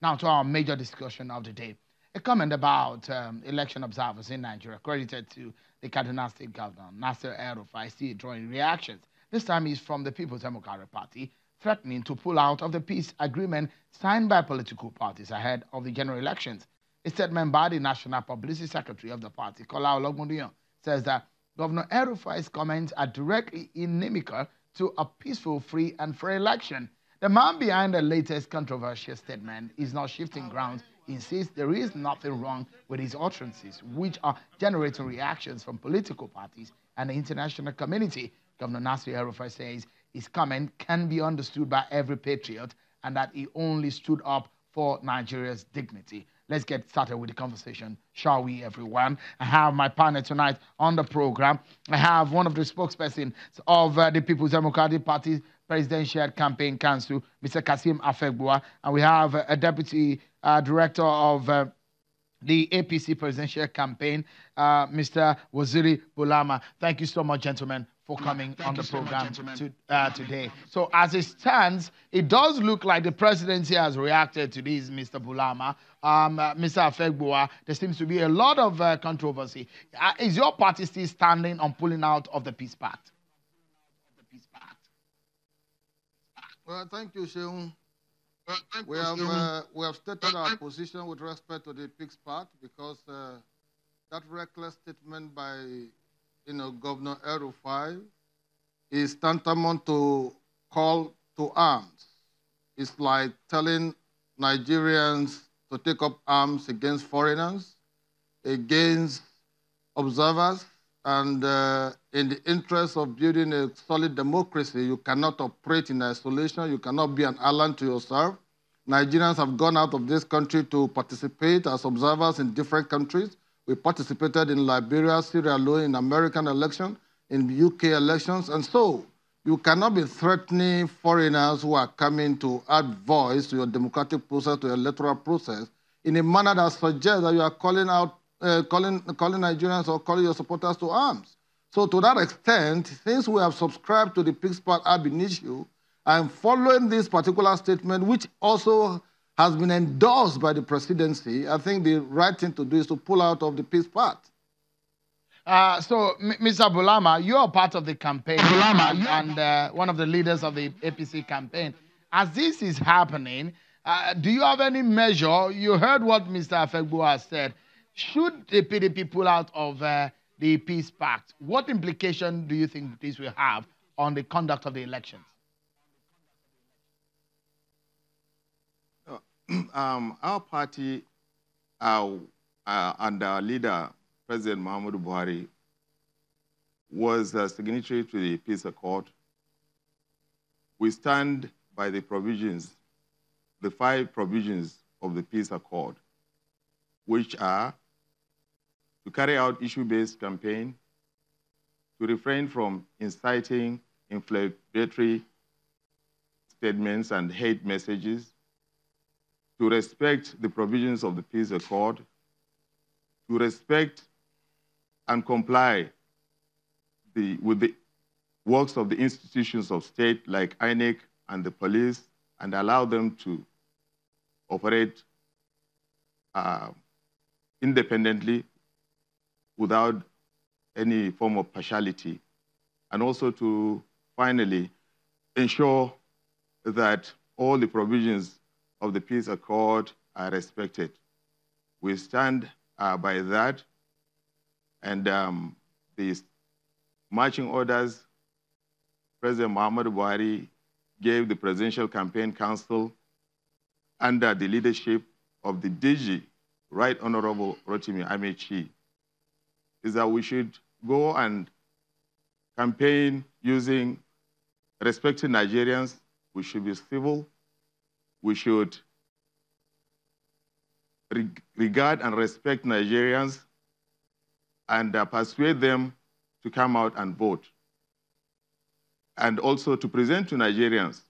Now to our major discussion of the day. A comment about election observers in Nigeria credited to the Kaduna State Governor, Nasser El-Rufai, still drawing reactions. This time is from the People's Democratic Party, threatening to pull out of the peace agreement signed by political parties ahead of the general elections. A statement by the National Publicity Secretary of the party, Kola Ologmundiyan, says that Governor El-Rufai's comments are directly inimical to a peaceful, free, and fair election. The man behind the latest controversial statement is not shifting ground. He insists there is nothing wrong with his utterances, which are generating reactions from political parties and the international community. Governor Nasir El-Rufai says his comment can be understood by every patriot and that he only stood up for Nigeria's dignity. Let's get started with the conversation, shall we, everyone? I have my partner tonight on the program. I have one of the spokespersons of the People's Democratic Party Presidential Campaign Council, Mr. Kasim Afegbua, and we have a Deputy Director of the APC Presidential Campaign, Mr. Waziri Bulama. Thank you so much, gentlemen, for coming on the program today. So as it stands, it does look like the presidency has reacted to this, Mr. Bulama. Mr. Afegbua, there seems to be a lot of controversy. Is your party still standing on pulling out of the Peace Pact? Well, thank you, Sheung. We have stated our position with respect to the Peace Pact because that reckless statement by Governor El-Rufai is tantamount to call to arms. It's like telling Nigerians to take up arms against foreigners, against observers, and in the interest of building a solid democracy, you cannot operate in isolation. You cannot be an island to yourself. Nigerians have gone out of this country to participate as observers in different countries. We participated in Liberia, Sierra Leone, in American elections, in UK elections. And so you cannot be threatening foreigners who are coming to add voice to your democratic process, to your electoral process, in a manner that suggests that you are calling Nigerians or calling your supporters to arms. So to that extent, since we have subscribed to the Peace Pact ab initio, and following this particular statement, which also has been endorsed by the presidency, I think the right thing to do is to pull out of the Peace Pact. So, Mr. Bulama, you are part of the campaign and one of the leaders of the APC campaign. As this is happening, do you have any measure? You heard what Mr. Afegbua said. Should the PDP pull out of the Peace Pact, what implication do you think this will have on the conduct of the elections? Our party and our leader, President Muhammadu Buhari, was a signatory to the peace accord. We stand by the provisions, the 5 provisions of the peace accord, which are to carry out issue-based campaign, to refrain from inciting inflammatory statements and hate messages, to respect the provisions of the peace accord, to respect and comply with the works of the institutions of state like INEC and the police, and allow them to operate independently without any form of partiality, and also to finally ensure that all the provisions of the peace accord are respected. We stand by that, and the marching orders President Muhammadu Buhari gave the Presidential Campaign Council under the leadership of the DG, Right Honorable Rotimi Amechi, is that we should go and campaign using respecting Nigerians. We should be civil. We should regard and respect Nigerians and persuade them to come out and vote. And also to present to Nigerians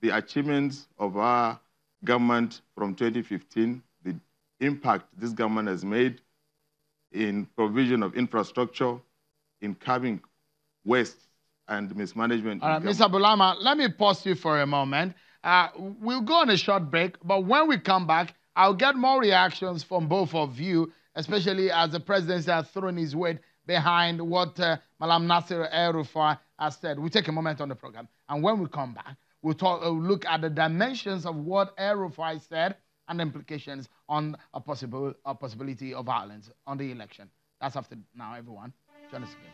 the achievements of our government from 2015, the impact this government has made in provision of infrastructure, in curbing waste and mismanagement. Mr. Bulama, let me pause you for a moment. We'll go on a short break, but when we come back, I'll get more reactions from both of you, especially as the presidency has thrown his weight behind what Malam Nasir El-Rufai has said. We'll take a moment on the program, and when we come back, we'll look at the dimensions of what El-Rufai said and the implications on a possibility of violence on the election. That's after now, everyone. Join us again.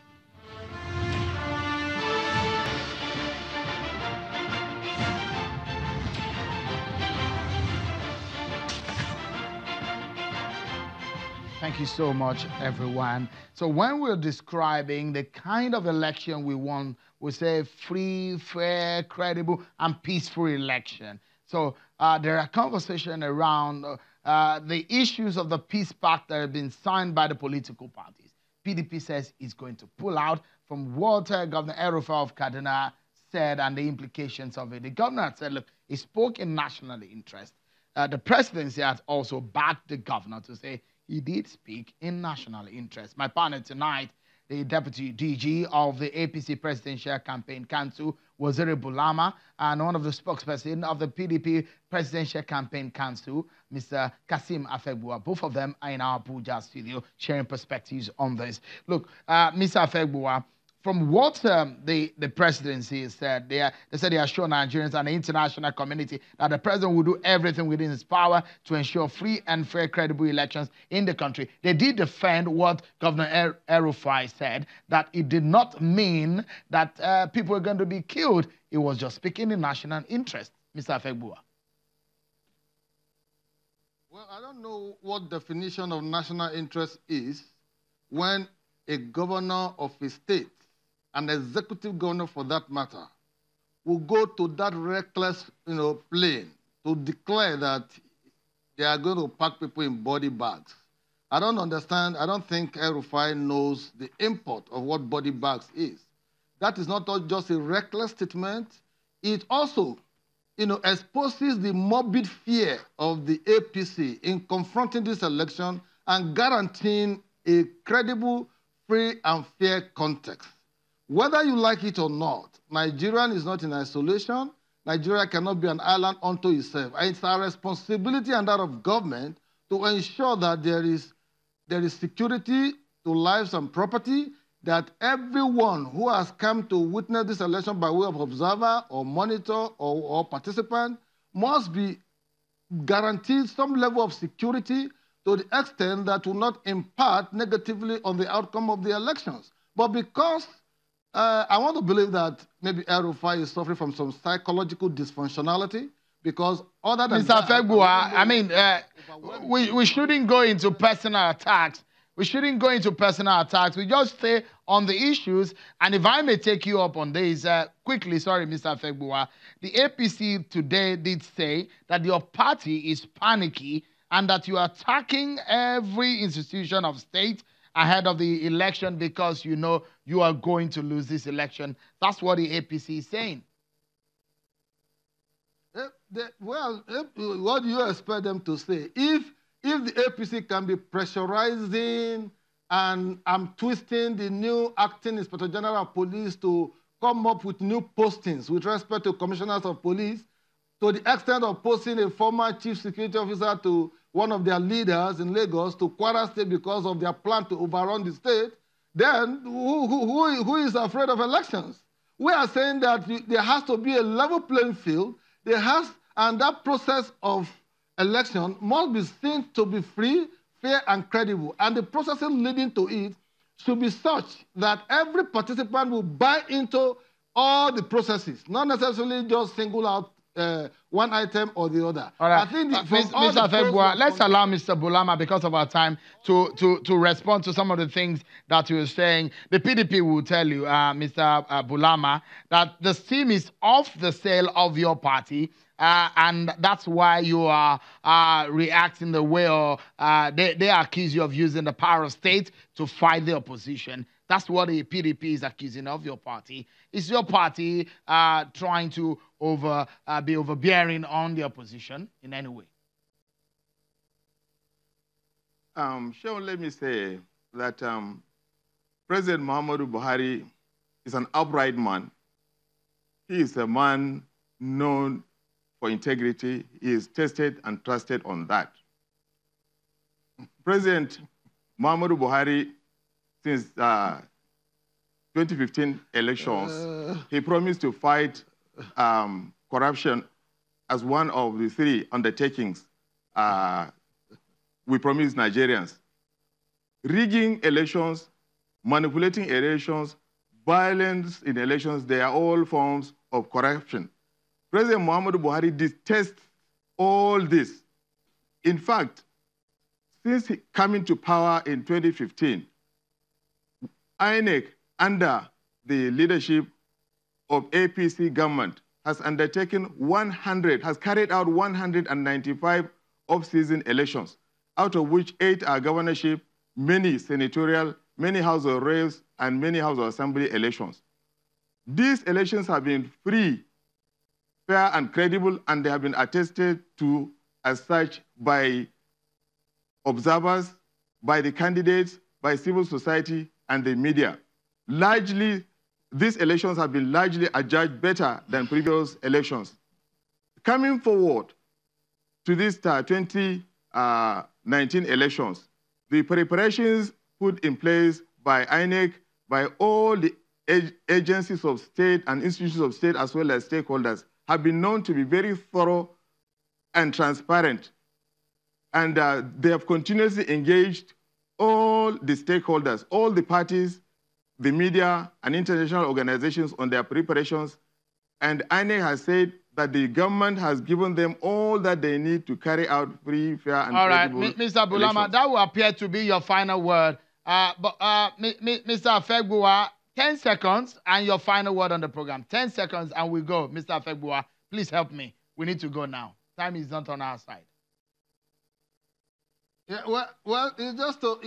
Thank you so much, everyone. So when we're describing the kind of election we want, we say free, fair, credible, and peaceful election. So there are conversations around the issues of the peace pact that have been signed by the political parties. PDP says it's going to pull out from what Governor El-Rufai of Kaduna said and the implications of it. The governor said, look, he spoke in national interest. The presidency has also backed the governor to say he did speak in national interest. My partner tonight, the Deputy DG of the APC Presidential Campaign Council, Waziri Bulama, and one of the spokespersons of the PDP Presidential Campaign Council, Mr. Kasim Afegbua. Both of them are in our Abuja studio sharing perspectives on this. Look, Mr. Afegbua, from what the presidency said, they said they assure Nigerians and the international community that the president will do everything within his power to ensure free and fair, credible elections in the country. They did defend what Governor El-Rufai said, that it did not mean that people were going to be killed. It was just speaking in national interest. Mr. Afegbua. Well, I don't know what definition of national interest is when a governor of a state, an executive governor for that matter, will go to that reckless, plane to declare that they are going to pack people in body bags. I don't understand. I don't think El-Rufai knows the import of what body bags is. That is not just a reckless statement. It also, exposes the morbid fear of the APC in confronting this election and guaranteeing a credible, free, and fair context. Whether you like it or not, Nigeria is not in isolation. Nigeria cannot be an island unto itself. And it's our responsibility and that of government to ensure that there is security to lives and property, that everyone who has come to witness this election by way of observer or monitor or participant must be guaranteed some level of security to the extent that will not impact negatively on the outcome of the elections. But because I want to believe that maybe El-Rufai is suffering from some psychological dysfunctionality, because other than Mr. Afegbua, I mean, we shouldn't go into personal attacks. We shouldn't go into personal attacks. We just stay on the issues. And if I may take you up on this quickly, sorry, Mr. Afegbua, the APC today did say that your party is panicky and that you are attacking every institution of state ahead of the election because you know you are going to lose this election. That's what the APC is saying. Well, what do you expect them to say? If the APC can be pressurizing and twisting the new acting Inspector General of Police to come up with new postings with respect to commissioners of police, to the extent of posting a former chief security officer to one of their leaders in Lagos to Kwara State because of their plan to overrun the state, then who is afraid of elections? We are saying that there has to be a level playing field. And that process of election must be seen to be free, fair, and credible. And the processes leading to it should be such that every participant will buy into all the processes, not necessarily just single out one item or the other. All right. I think Mr. Afegbua, let's allow Mr. Bulama, because of our time, to respond to some of the things that you were saying. The PDP will tell you, Mr. Bulama, that the steam is off the sail of your party, and that's why you are reacting the way they accuse you of using the power of state to fight the opposition. That's what the PDP is accusing of your party. Is your party trying to be overbearing on the opposition in any way? Sean, let me say that President Muhammadu Buhari is an upright man. He is a man known for integrity. He is tested and trusted on that. President Muhammadu Buhari, since 2015 elections, he promised to fight corruption as one of the 3 undertakings we promised Nigerians. Rigging elections, manipulating elections, violence in elections, they are all forms of corruption. President Muhammadu Buhari detests all this. In fact, since coming to power in 2015, INEC, under the leadership of APC government, has carried out 195 off-season elections, out of which 8 are governorship, many senatorial, many House of Reps, and many House of Assembly elections. These elections have been free, fair, and credible, and they have been attested to as such by observers, by the candidates, by civil society, and the media. Largely, these elections have been largely adjudged better than previous elections. Coming forward to these 2019 elections, the preparations put in place by INEC, by all the agencies of state and institutions of state, as well as stakeholders, have been known to be very thorough and transparent. And they have continuously engaged all the stakeholders, all the parties, the media, and international organizations on their preparations. And INEC has said that the government has given them all that they need to carry out free, fair, and credible Mr. Bulama, elections. that will appear to be your final word. Mr. Afegbua, 10 seconds and your final word on the program. 10 seconds and we go. Mr. Afegbua, please help me. We need to go now. Time is not on our side. Yeah, well, it's just to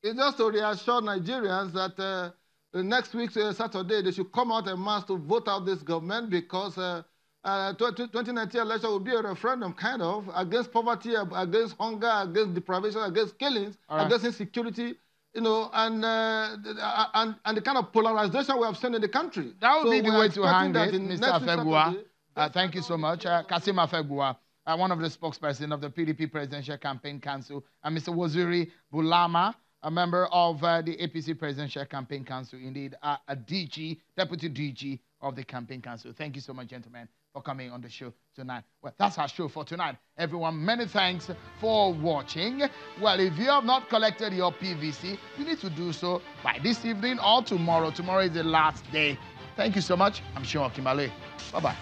reassure Nigerians that next week, Saturday, they should come out en masse to vote out this government, because 2019 election will be a referendum, kind of, against poverty, against hunger, against deprivation, against killings, against insecurity, you know, and the kind of polarization we have seen in the country. That would be the way to handle it, Mr. Afegbua. Thank you so much. Kasim Afegbua, one of the spokesperson of the PDP Presidential Campaign Council, and Mr. Waziri Bulama, a member of the APC Presidential Campaign Council, indeed, a DG, Deputy DG of the Campaign Council. Thank you so much, gentlemen, for coming on the show tonight. Well, that's our show for tonight. Everyone, many thanks for watching. Well, if you have not collected your PVC, you need to do so by this evening or tomorrow. Tomorrow is the last day. Thank you so much. I'm Sean Kimale. Bye-bye.